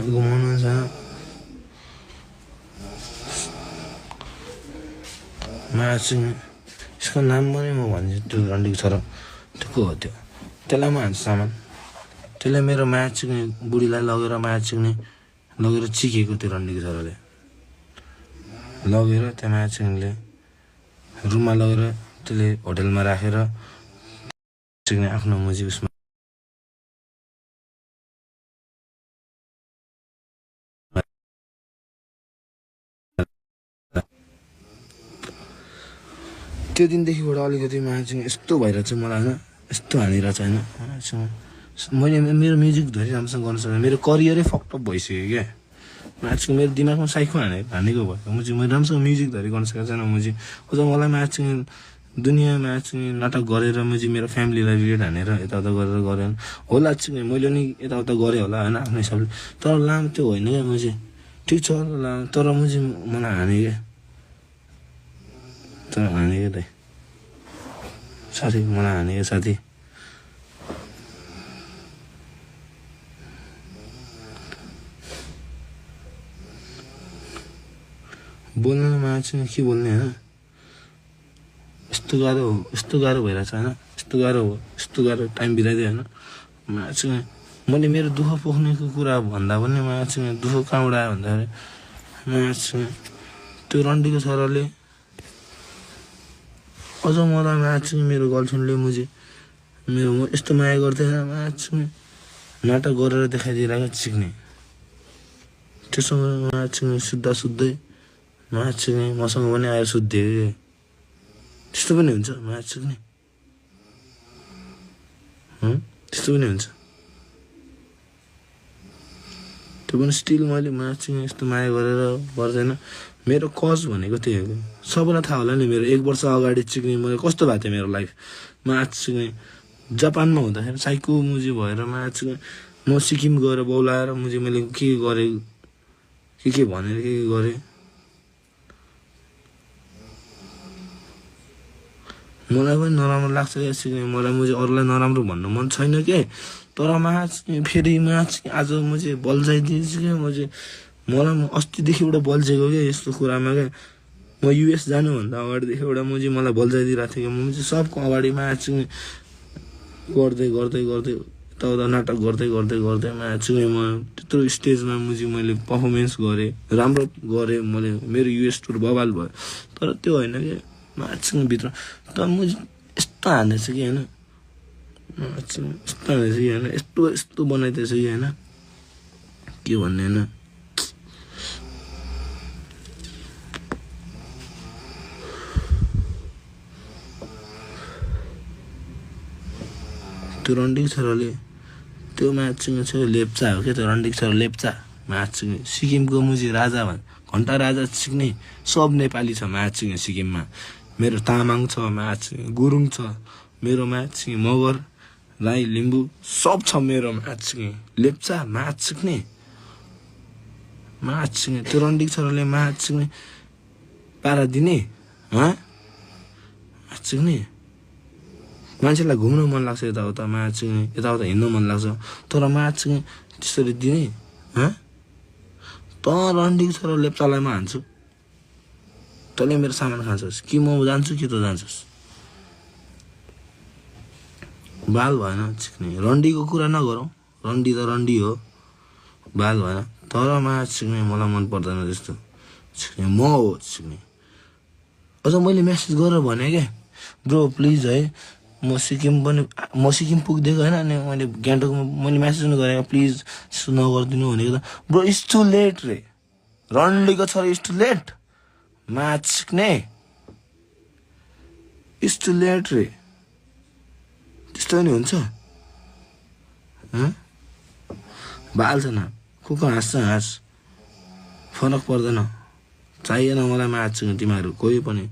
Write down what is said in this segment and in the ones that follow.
घुमाउनु छैन म्याचिङ यसको नाम पनि म भन्छु त्यो रन्डीको छोरा त्यो को हो त्यो त्यसलाई म हान्छु सामान त्यसले मेरो म्याचिङ बुढीलाई लगेर म्याचिङ लगेर चिकेको त्यो रन्डीको छोराले लगेर त्यो म्याचिङले रुममा लगेर त्यसले होटेलमा राखेर आफ्नो मुजी उसमा त्यो दिनदेखिबाट अलिकति म्याचिङ यस्तो भइरहेछ मलाई होइन यस्तो हानिरहेछ होइन मैले मेरो म्युजिक धरि राम्रोसँग गर्न सक्दैन मेरो करियरै फकटप भइसक्यो क्या म्याचिङ मेरो दिमागमा साइको हानेको भयो मैले राम्रोसँग म्युजिक धरि गर्न सकेको छैन अझ मलाई म्याचिङ दुनियाँ म्याचिङ नाटक गरेर मेरो फ्यामिलीलाई रिलेट हानेर यताउता गरेर गरेन होला चाहिँ मैले नि यताउता गरेँ होला होइन आफ्नो हिसाबले तर लाम त्यो होइन क्या ठिक छ तर मलाई हाने क्या तर हाने क्या दाइ साथी मलाई हाने क्या साथी बोल्नुमा चाहिँ के बोल्ने होइन यस्तो गाह्रो भइरहेछ होइन यस्तो गाह्रो टाइम बिताइदियो होइन चाहिँ मैले मेरो दुःख पोख्नेको कुरा भन्दा पनि चाहिँ दुःख कहाँबाट आयो भन्दाखेरि चाहिँ त्यो रन्डीको छोराले अझ मलाई चाहिँ मेरो गर्लफ्रेन्डले मेरो म यस्तो माया गर्थेन चाहिँ नाटक गरेर देखाइदिइरहेको चिक्ने त्योसँग चाहिँ सुत्दै चाहिँ मसँग पनि आएर सुत्दियो त्यस्तो पनि हुन्छ चिक्ने त्यस्तो पनि हुन्छ त्यो पनि स्टिल मैले चाहिँ यस्तो माया गरेर गर्दैन मेरो कज भनेको त्यही हो सबैलाई थाहा होला नि मेरो 1 वर्ष अगाडि चिक्ने मैले कस्तो भएको थियो मेरो लाइफ चाहिँ जापानमा हुँदाखेरि साइको भएर चाहिँ म सिक्किम गएर बोलाएर मैले के गरेँ के भनेर के गरेँ मलाई पनि नराम्रो लाग्छ क्या सिक्ने मलाई अरूलाई नराम्रो भन्नु मन छैन के तर फेरि आज बल्झाइदिएछु क्या मलाई अस्तिदेखिबाट बल्झेको क्या यस्तो कुरामा क्या म युएस जानुभन्दा अगाडिदेखिबाट मलाई बल्झाइदिइरहेको थियो क्या म सबको अगाडि चाहिँ गर्दै यताउता नाटक गर्दै चाहिँ म त्यत्रो स्टेजमा मैले पर्फर्मेन्स गरेँ राम्रो गरेँ मैले मेरो युएस टुर बवाल भयो तर त्यो होइन क्या चाहिँ भित्र तर यस्तो हानेछ कि होइन यस्तो हानेछ कि होइन यस्तो बनाइदिएछ कि होइन के भन्ने होइन त्यो रन्डीको छोराले त्यो म्याचिङ चाहिँ लेप्चा हो क्या त्यो रन्डीको छोरा लेप्चा म्याचिङ सिक्किमको राजा घन्टा राजा सिक्ने सब नेपाली छ म्याचिङ सिक्किममा मेरो तामाङ छ म्याचिङ गुरुङ छ मेरो म्याचिङ मगर राई लिम्बू सब छ मेरो म्याचिङ लेप्चा म्याचिङ त्यो रन्डीको छोराले म्याचिङ पारा दिने म्याचिङ मान्छेलाई घुम्न मन लाग्छ यताउता यताउता हिँड्न मन लाग्छ तर चाहिँ त्यसरी दिने त रन्डीको छोरा लेप्चालाई म हान्छु तैँले मेरो सामान खान्छस् कि म जान्छु कि त जान्छस् बाल भएन चिक्ने रन्डीको कुरा नगरौँ रन्डी त रन्डी हो बाल भएन तर चिक्ने मलाई मन पर्दैन त्यस्तो चिक्ने म हो चिक्ने अझ मैले मेसेज गरेर भने क्या ब्रो प्लिज है म सिक्किम पुगिदिएको होइन अनि मैले गान्तोकमा मैले मेसेज पनि गरेँ प्लिज यस्तो नगरिदिनु भनेको त ब्रो इट्स टु लेट रे रन्डीको छोरा इट्स टु लेट म्याचिक्ने इट्स टु लेट रे त्यस्तो नि हुन्छ बाल्छ न को हाँस फरक पर्दैन चाहिएन मलाई म्याचिङ तिमीहरू कोही पनि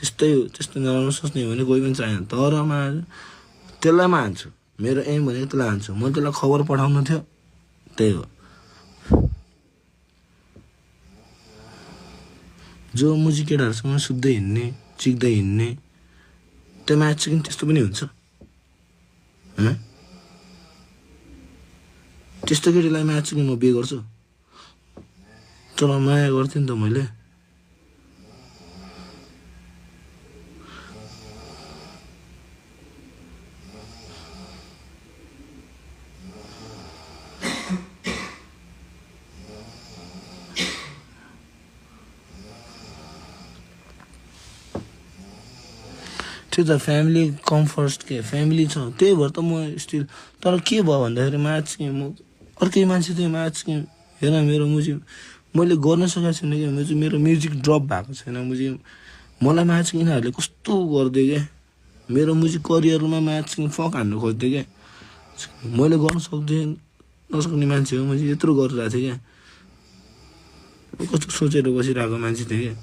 त्यस्तो नराम्रो सोच्ने भने कोही पनि चाहिएन तर त्यसलाई म हान्छु मेरो एम भनेको त्यसलाई हान्छु म त्यसलाई खबर पठाउनु थियो त्यही हो जो मुजी केटाहरूसँग सुत्दै हिँड्ने चिक्दै हिँड्ने त्यो म्याचिङ त्यस्तो पनि हुन्छ त्यस्तो केटीलाई म्याचिङ म बिहे गर्छु तर माया गर्थेँ नि त मैले। त्यो त फ्यामिली कम फर्स्ट के फ्यामिली छ, त्यही भएर त म स्टिल। तर के भयो भन्दाखेरि माया चाहिँ म अर्कै मान्छे थिएँ माया चाहिँ। हेर मेरो मुजी मैले गर्न सकेको छैन क्या, मेरो म्युजिक ड्रप भएको छैन मुजी। मलाई माया चाहिँ यिनीहरूले कस्तो गरिदियो क्या, मेरो म्युजिक करियरमा माया चाहिँ फक हान्नु खोज्थ्यो क्या। मैले गर्न नसक्ने मान्छे हो, मैले यत्रो गरिरहेको थिएँ क्या। कस्तो सोचेर बसिरहेको मान्छे थिएँ क्या।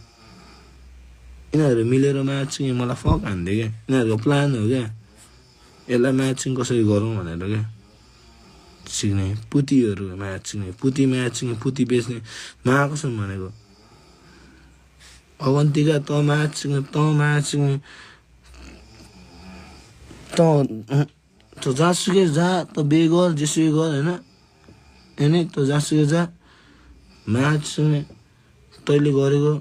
यिनीहरू मिलेर म्याचिङ मलाई फक हान्थ्यो क्या, यिनीहरूको प्लान हो क्या। यसलाई म्याचिङ कसरी गरौँ भनेर क्या सिक्ने। पुतीहरू म्याचिङ पुती बेच्ने महाकसम भनेको। अवन्तिका त म्याचिङ त जहाँसुकै जा त बे गर जेसुकै गर होइन होइन त जहाँसुकै जा। म्याचिङ तैँले गरेको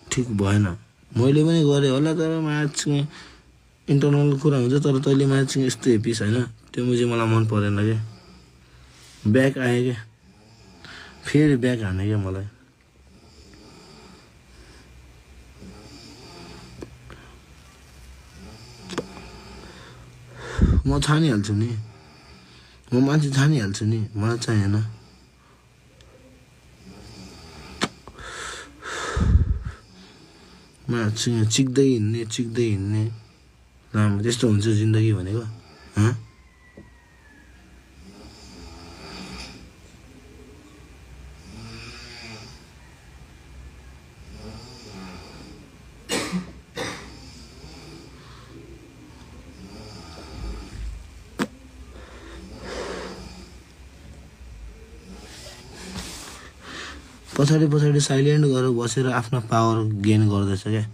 ठिक भएन, मैले पनि गरेँ होला तर म्याचिङ इन्टरनल कुरा हुन्छ। तर तैँले म्याचिङ यस्तो हेपिस होइन, त्यो चाहिँ मलाई मन परेन क्या। ब्याक आयो क्या, फेरि ब्याक हाने क्या मलाई। म छानिहाल्छु नि, म मान्छे छानिहाल्छु नि, मलाई चाहिएन। म्याचिङ चिक्दै हिँड्ने राम्रो त्यस्तो हुन्छ जिन्दगी भनेको। पछाडि साइलेन्ट गरेर बसेर आफ्नो पावर गेन गर्दैछ क्या।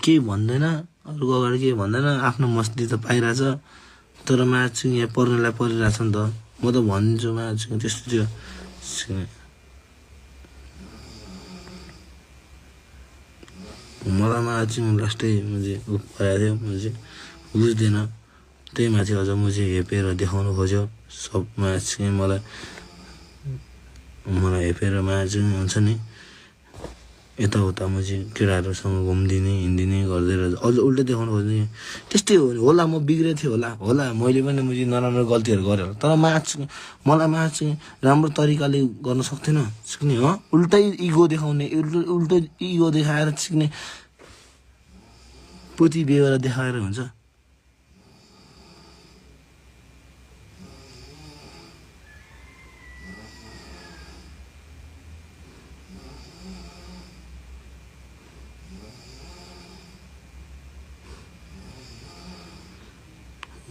केही भन्दैन, अरूको अगाडि केही भन्दैन, आफ्नो मस्ती त पाइरहेछ। तर म्याचिङ यहाँ पर्नेलाई परिरहेछ नि त। म त भनिदिन्छु म्याचिङ त्यस्तो थियो। मलाई म्याचिङ लास्टै मुझे परेको थियो, मुझे बुझ्दैन। त्यही माथि अझ मुझे हेपेर देखाउनु खोज्यो सब म्याचिङ। मलाई हेपेर म्याचिङ हुन्छ नि, यताउता मुझे केटाहरूसँग घुमिदिने हिँडिदिने गरिदिएर अझ उल्टै देखाउनु खोज्ने। त्यस्तै हो होला, म बिग्रेको थिएँ होला मैले पनि मुझे नराम्रो गल्तीहरू गरेँ होला। तर मलाई म्याचिङ राम्रो तरिकाले गर्न सक्थेन सिक्ने हो। उल्टै इगो देखाउने, उल्टो इगो देखाएर सिक्ने, पोती बेहोरा देखाएर हुन्छ।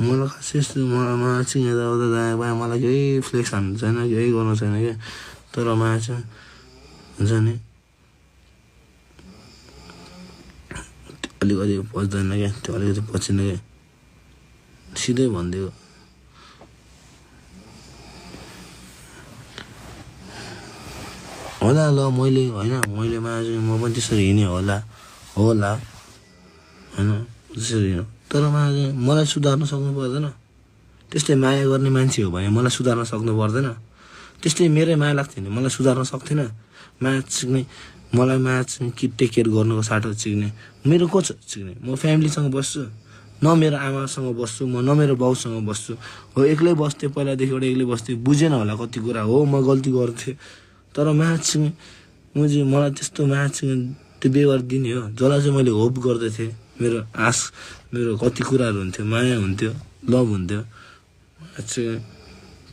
मलाई खासै यस्तो म्याचिङ यताउता दायाँ बायाँ मलाई केही फ्लेक्स हान्नु छैन, केही गर्नु छैन क्या। तर म्याचिङ हुन्छ नि अलिकति पच्दैन क्या, त्यो अलिकति पचिन क्या। सिधै भनिदियो होला ल मैले होइन, मैले म्याचिङ म पनि त्यसरी हिँडेँ होला होइन त्यसरी हिँड्यो। तर मलाई सुधार्न सक्नु पर्दैन। त्यस्तै माया गर्ने मान्छे हो भने मलाई सुधार्न सक्नु पर्दैन। त्यस्तै मेरै माया लाग्थ्यो भने मलाई सुधार्न सक्थेन। माया सिक्ने मलाई माया कि टेक केयर गर्नुको साटो सिक्ने मेरो को छ सिक्ने। म फ्यामिलीसँग बस्छु, न मेरो आमासँग बस्छु म, न मेरो बाउसँग बस्छु। हो एक्लै बस्थेँ, पहिलादेखिबाट एक्लै बस्थेँ, बुझेन होला कति कुरा हो, म गल्ती गर्थेँ। तर म्याचिङ मलाई त्यस्तो म्याचिङ त्यो व्यवहार दिने हो जसलाई चाहिँ मैले होप गर्दथेँ। मेरो आश, मेरो कति कुराहरू हुन्थ्यो, माया हुन्थ्यो, लभ हुन्थ्यो।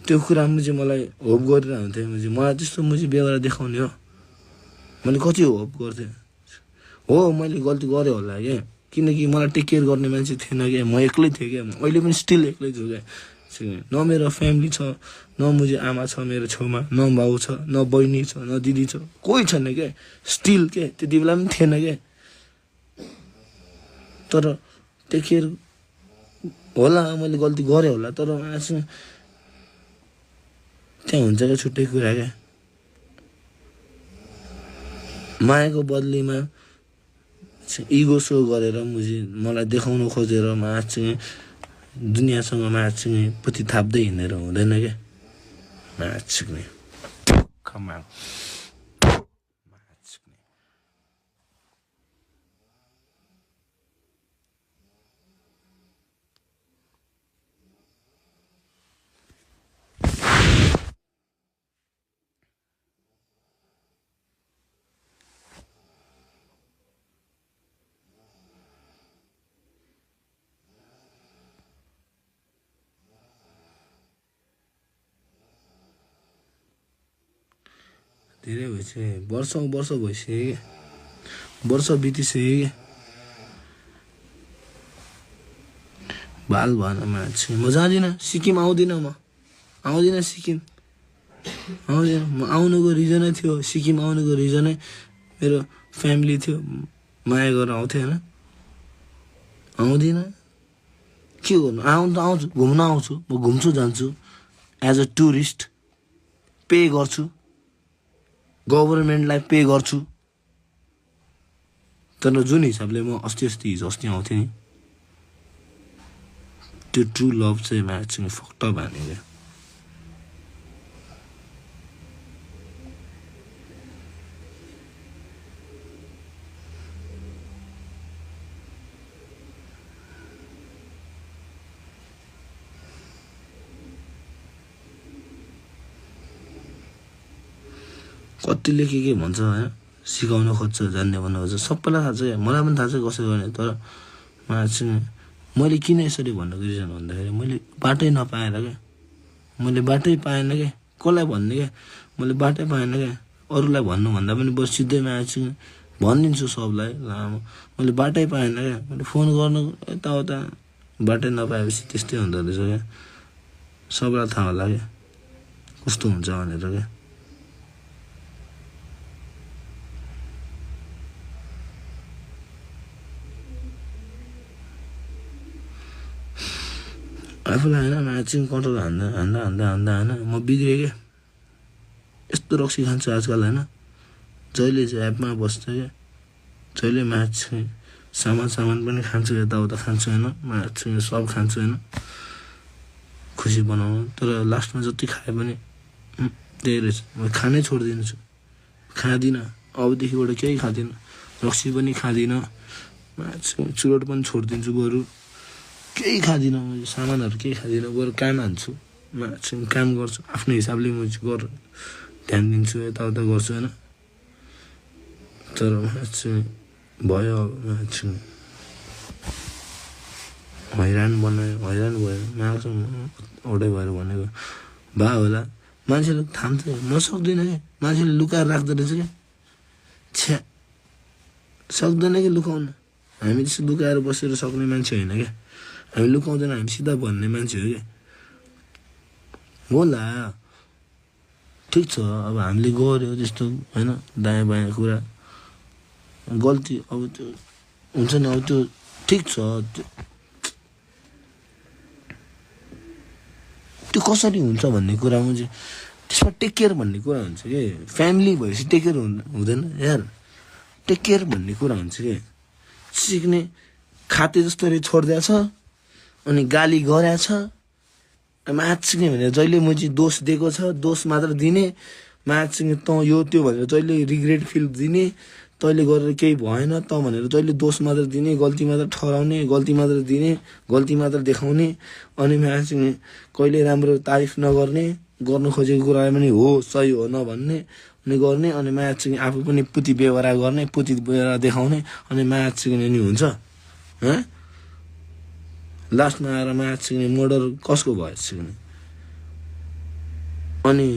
त्यो कुरा चाहिँ मलाई होप गरिरहेको हुन्थ्यो। मलाई त्यस्तो व्यवहार देखाउने हो, मैले कति होप गर्थेँ। हो मैले गल्ती गरेँ होला क्या, किनकि मलाई टेक केयर गर्ने मान्छे थिएन क्या, म एक्लै थिएँ क्या। अहिले पनि स्टिल एक्लै छु क्या। न मेरो फ्यामिली छ, न आमा छ मेरो छेउमा, न बाउ छ, न बहिनी छ, न दिदी छ, कोही छैन क्या स्टिल के। त्यति बेला पनि थिएन क्या। तर टेक केयर होला मैले गल्ती गरेँ होला, तर त्यहाँ हुन्छ क्या छुट्टै कुरा क्या। मायाको बदलीमा इगो सो गरेर मलाई देखाउन खोजेर चाहिँ दुनियाँसँग चाहिँ पछि थाप्दै हिँडेर हुँदैन क्या सिक्ने धेरै भइसक्यो वर्ष भइसक्यो वर्ष बितिसक्यो बाल भएन म जाँदिनँ सिक्किम आउँदिनँ सिक्किम आउँदिनँ म आउनुको रिजनै थियो सिक्किम आउनुको रिजनै मेरो फ्यामिली थियो माया गरेर आउँथ्यो होइन आउँदिनँ के गर्नु आउँछु घुम्न आउँछु म घुम्छु जान्छु एज अ टुरिस्ट पे गर्छु गभर्मेन्टलाई पे गर्छु तर जुन हिसाबले म हिजो अस्ति आउँथेँ नि त्यो ट्रु लभ चाहिँ चाहिँ फक्ट भने क्या कतिले के भन्छ होइन सिकाउन खोज्छ जान्ने भन्नु खोज्छ सबैलाई थाहा छ मलाई पनि थाहा छ कसरी गर्ने तर चाहिँ मैले किन यसरी भन्नुको रिजन भन्दाखेरि मैले बाटै नपाएर क्या मैले बाटै पाएन क्या कसलाई भन्ने क्या मैले बाटै पाएन क्या अरूलाई भन्नुभन्दा पनि बस सिधै चाहिँ भनिदिन्छु सबलाई मैले बाटै पाएन क्या मैले फोन गर्नु यताउता बाटै नपाएपछि त्यस्तै हुँदो रहेछ क्या सबलाई थाहा होला क्या कस्तो हुन्छ भनेर क्या आफूलाई होइन चाहिँ कन्ट्रोल हान्दा म बिग्रेँ क्या यस्तो रक्सी खान्छु आजकल होइन जहिले चाहिँ एपमा बस्छ क्या जहिले चाहिँ सामान पनि खान्छु यताउता खान्छु होइन चाहिँ सब खान्छु होइन खुसी बनाउनु तर लास्टमा जति खाए पनि त्यही रहेछ म खानै छोडिदिन्छु खाँदिनँ अबदेखिबाट केही खाँदिनँ रक्सी पनि खाँदिनँ चुरोट पनि छोडिदिन्छु बरु केही खाँदिनँ म सामानहरू केही खाँदिनँ बरु काम हान्छु चाहिँ काम गर्छु आफ्नो हिसाबले म ध्यान दिन्छु यताउता गर्छु होइन तर चाहिँ भयो चाहिँ हैरान भयो औडै भएर भनेको भा होला मान्छेले थाम्छ म सक्दिनँ क्या मान्छेले लुकाएर राख्दो रहेछ क्या छ्या सक्दैन कि लुकाउन हामी त्यस्तो लुकाएर बसेर सक्ने मान्छे होइन क्या हामी लुकाउँदैन हामी सिधा भन्ने मान्छे हो क्या होला ठिक छ अब हामीले गऱ्यो त्यस्तो होइन दायाँ बायाँ कुरा गल्ती अब त्यो हुन्छ नि अब त्यो ठिक छ त्यो कसरी हुन्छ भन्ने कुरामा चाहिँ त्यसमा टेक केयर भन्ने कुरा हुन्छ कि फ्यामिली भएपछि टेक केयर हुँदैन यार टेक केयर भन्ने कुरा हुन्छ कि सिक्ने खाते जस्तरी छोडिदिएछ अनि गाली गरेछ सिक्ने भनेर जहिले म चाहिँ दोष दिएको छ दोष मात्र दिने सिक्ने तँ यो त्यो भनेर जहिले रिग्रेट फिल दिने तैँले गरेर केही भएन त भनेर जहिले दोष मात्र दिने गल्ती मात्र ठहराउने गल्ती मात्र दिने गल्ती मात्र देखाउने अनि चाहिँ कहिले राम्रो तारिफ नगर्ने गर्नु खोजेको कुरा पनि हो सही हो नभन्ने अनि गर्ने अनि चाहिँ आफू पनि पुती बेहोरा गर्ने पुती बेहोरा देखाउने अनि चाहिँ नि हुन्छ लास्टमा आएर चाहिँ मर्डर कसको भयो सिक्ने अनि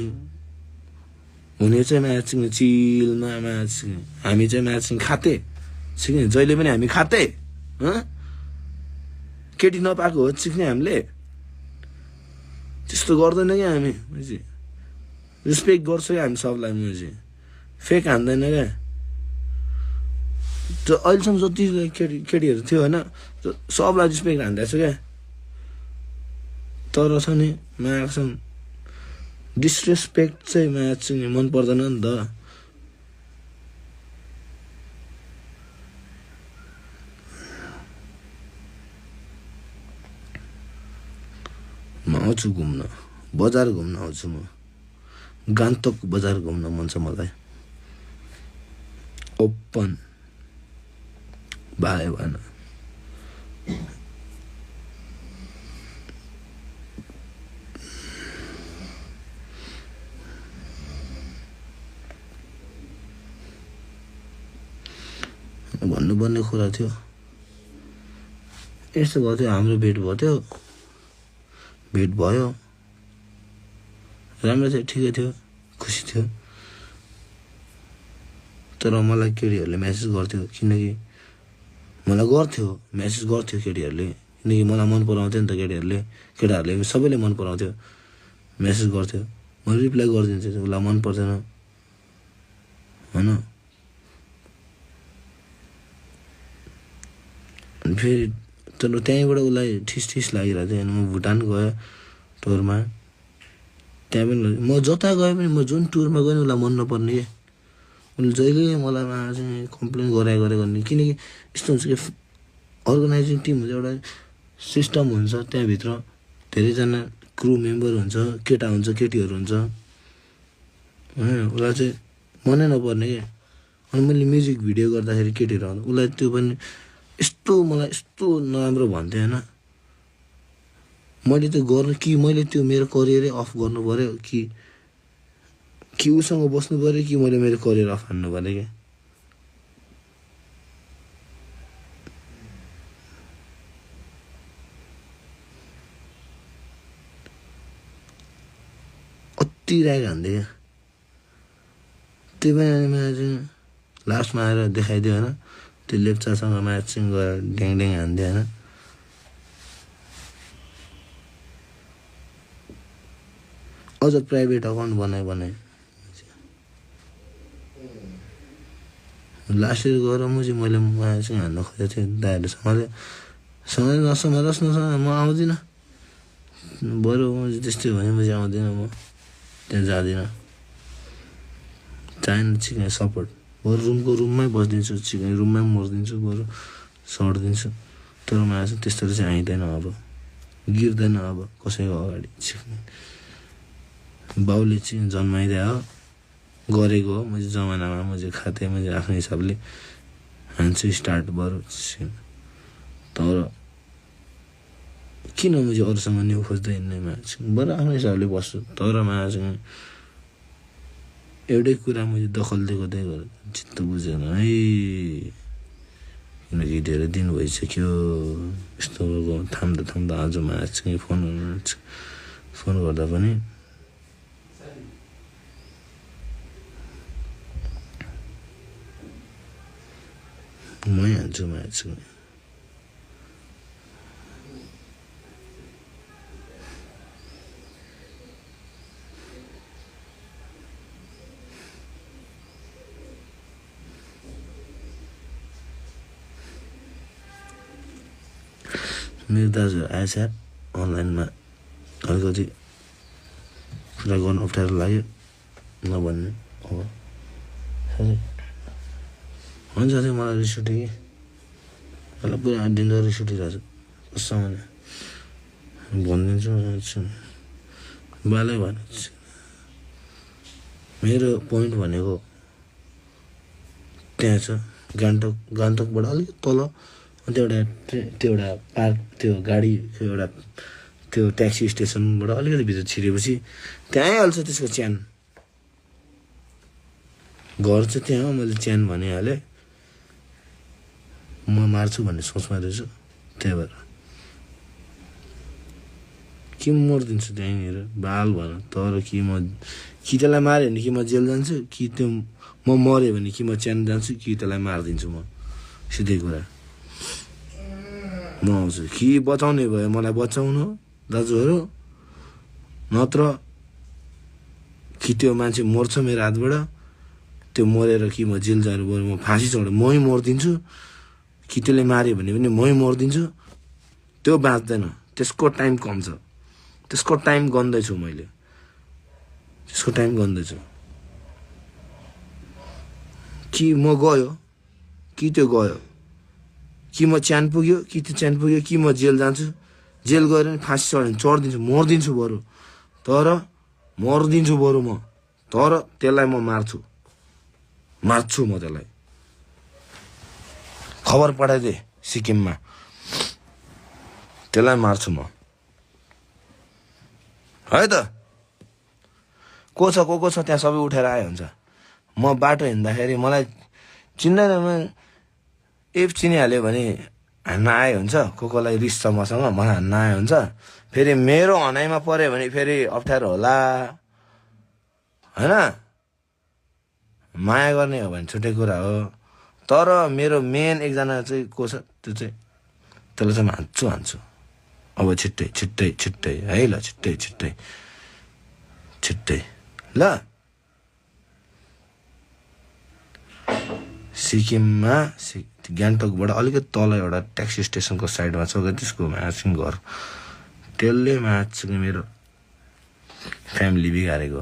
हुने चाहिँ चाहिँ चिलमा चाहिँ हामी चाहिँ खाते सिक्ने जहिले पनि हामी खाते केटी नपाएको हो सिक्ने हामीले त्यस्तो गर्दैन क्या हामी रेस्पेक्ट गर्छ क्या हामी सबलाई म चाहिँ फेक हान्दैन क्या त्यो अहिलेसम्म जति केटीहरू थियो होइन सबलाई रेस्पेक्ट हान्दैछ क्या तर छ नि मायासँग डिसरेस्पेक्ट चाहिँ चाहिँ मन पर्दैन नि त आउँछु घुम्न, बजार घुम्न आउँछु म। गान्तोक बजार घुम्न मन छ मलाई। ओपन भाइ भन। भन्नुपर्ने कुरा थियो। यस्तो भयो थियो, हाम्रो भेट भयो थियो, भेट भयो, राम्रो थियो, ठिकै थियो, खुसी थियो। तर मलाई केटीहरूले म्यासेज गर्थ्यो, किनकि मलाई गर्थ्यो म्यासेज गर्थ्यो केटीहरूले, किनकि मलाई मन पराउँथ्यो नि त केटीहरूले, केटाहरूले सबैले मन पराउँथ्यो, म्यासेज गर्थ्यो। म रिप्लाई गरिदिन्छु, उसलाई मन पर्दैन होइन। अनि फेरि तर त्यहीँबाट उसलाई ठिस लागिरहेको थियो। अनि म भुटान गएँ टुरमा, त्यहाँ पनि म जता गएँ पनि, म जुन टुरमा गएँ उसलाई मन नपर्ने कि उसले जहिले मलाई चाहिँ कम्प्लेन गरे गर्ने। किनकि यस्तो हुन्छ कि अर्गनाइजिङ टिम हुन्छ, एउटा सिस्टम हुन्छ, त्यहाँभित्र धेरैजना क्रु मेम्बर हुन्छ, केटा हुन्छ, केटीहरू हुन्छ होइन। उसलाई चाहिँ मनै नपर्ने कि। अनि मैले म्युजिक भिडियो गर्दाखेरि केटीहरू आउँदा उसलाई त्यो पनि यस्तो मलाई यस्तो नराम्रो भन्थ्यो होइन। मैले त्यो गर्नु कि मैले त्यो मेरो करियरै अफ गर्नु पऱ्यो कि उसँग बस्नु पऱ्यो कि मैले मेरो करियर अफ हान्नु पऱ्यो क्या। अति राग हान्थ्यो क्या। त्यही पनि मलाई चाहिँ लास्टमा आएर देखाइदियो होइन। त्यो लेप्चासँग म्याचिङ गरेर ड्याङ हान्थ्यो होइन। अझ प्राइभेट अकाउन्ट बनाएँ। लास्ट इयर गएर मैले म्याचिङ हान्न खोजेको थिएँ, दाइहरूले नसमालोस् म आउँदिनँ, बरु त्यस्तै भने पछि आउँदिनँ, म त्यहाँ जाँदिनँ, चाहिएन चिकन सपोर्ट, बरु रुममै बसिदिन्छु, चिकन रुममै मरिदिन्छु, बरु सड्दिन्छु। तर मलाई चाहिँ त्यस्तो चाहिँ आइँदैन, अब गिर्दैन अब कसैको अगाडि। बाउले चाहिँ जन्माइदिए हो, गरेको हो, मैले जमानामा मैले खाथेँ, मैले आफ्नो हिसाबले हान्छु स्टार्ट बरु। तर किन मैले अरूसँग न्यु खोज्दै हिँड्नेमा बरु आफ्नो हिसाबले बस्छु। तर चाहिँ एउटै कुरा मैले दखल दिएको गरेँ, चित्त बुझेन है, किनकि धेरै दिन भइसक्यो यस्तो थाम्दा आज चाहिँ फोन गर्दा पनि मै हान्छु म्याच। मेरो दाजुहरू आएछ अनलाइनमा, अलिकति कुरा गर्नु अप्ठ्यारो लाग्यो नभन्ने हो। हुन्छ त्यो मलाई रिस उठ्यो कि, मलाई पुरा दिनभर रिस उठिरहेको छ कसम भनिदिन्छु। बालै भन्नु मेरो पोइन्ट भनेको त्यहाँ छ, गान्तोकबाट अलिक तल त्यो एउटा पार्क, त्यो गाडी एउटा त्यो ट्याक्सी स्टेसनबाट अलिकति भित्र छिरेपछि त्यहाँ आइहाल्छ त्यसको च्यान। घर चाहिँ त्यहाँ हो, मैले च्यान भनिहालेँ, म मार्छु भन्ने सोचमा रहेछु। त्यही भएर कि म मरिदिन्छु त्यहीँनिर बाल भन। तर कि त्यसलाई माऱ्यो भने कि म जेल जान्छु, कि त्यो म मऱ्यो भने कि म च्यान जान्छु, कि त्यसलाई मारिदिन्छु म। सिधै कुरा म आउँछु। कि बचाउने भयो मलाई बचाउनु दाजुहरू, नत्र कि त्यो मान्छे मर्छ मेरो हातबाट, त्यो मरेर कि म जेल जानु पऱ्यो, म फाँसी चढ मै मरिदिन्छु, कि त्यसले माऱ्यो भने पनि मै मरिदिन्छु। त्यो बाँच्दैन, त्यसको टाइम कम छ, त्यसको टाइम गन्दैछु मैले, त्यसको टाइम गन्दैछु। कि म गयो कि त्यो गयो, कि म च्यान पुग्यो कि त्यो च्यान पुग्यो, कि म जेल जान्छु, जेल गएर नि फाँसी चढिदिन्छु, मर्दिन्छु बरु, तर मर्दिन्छु बरु म, तर त्यसलाई म मार्छु म त्यसलाई। खबर पठाइदिए सिक्किममा, त्यसलाई मार्छु म, है त। को छ त्यहाँ सबै उठेर आयो हुन्छ। म बाटो हिँड्दाखेरि मलाई चिन्दैन, म एप चिनिहाल्यो भने हान्न आयो हुन्छ, कोलाई रिस छ मसँग, मलाई हान्न आयो हुन्छ। फेरि मेरो हनाइमा पऱ्यो भने फेरि अप्ठ्यारो होला होइन। माया गर्ने हो भने छुट्टै कुरा हो, तर मेरो मेन एकजना चाहिँ को छ, त्यो चाहिँ त्यसलाई चाहिँ म हान्छु अब छिट्टै है ल, छिट्टै ल। सिक्किममा गान्तोकबाट अलिकति तल एउटा ट्याक्सी स्टेसनको साइडमा छ त्यसको माछिङ घर, त्यसले माछिङ मेरो फ्यामिली बिगारेको,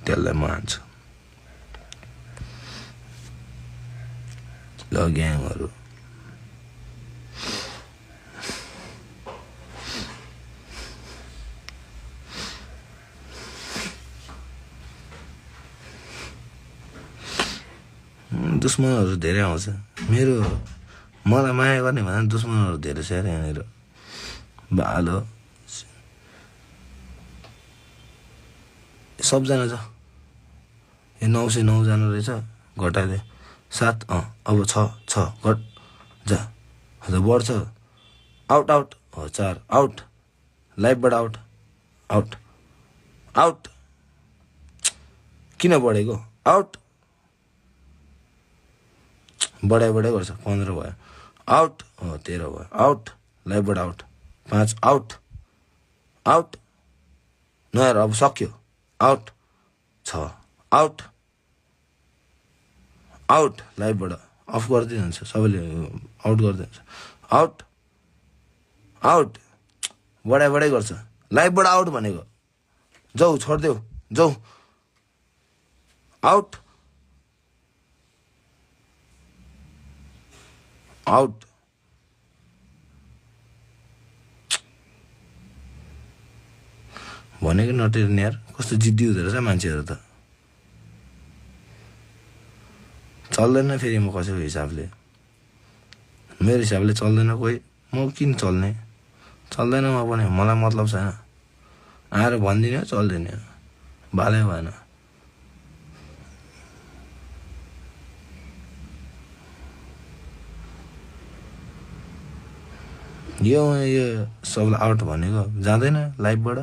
त्यसलाई म हान्छु ल। ग्याङहरू दुश्मनहरू धेरै आउँछ, मलाई माया गर्ने भने दुश्मनहरू धेरै छ यार यहाँनिर। भालो सबजना छ, यो 909 जना रहेछ, घटाइदिए 7, अब 6 घट जा, बढ्छ, आउट हो 4, आउट लाइफबाट आउट किन बढेको, आउट बढाइ गर्छ, 15 भयो, आउट हो 13 भयो, आउट लाइफबाट आउट 5, आउट नहेर अब सक्यो, आउट 6, आउट लाइफबाट अफ गरिदिनुहुन्छ सबैले, आउट गरिदिनुहुन्छ, आउट बढाइ गर्छ, लाइफबाट आउट भनेको जाऊ छोडिदेऊ जाऊ, आउट भनेको नटेर्ने यार, कस्तो जिद्दी हुँदो रहेछ मान्छेहरू त। चल्दैन फेरि म कसैको हिसाबले, मेरो हिसाबले चल्दैन कोही, म किन चल्दैन म पनि, मलाई मतलब छैन। आएर भनिदिने चल्दिने भालै भएन। यो सबलाई आउट भनेको जाँदैन लाइफबाट,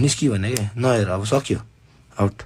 निस्कि भने के नहेर अब सक्यो, आउट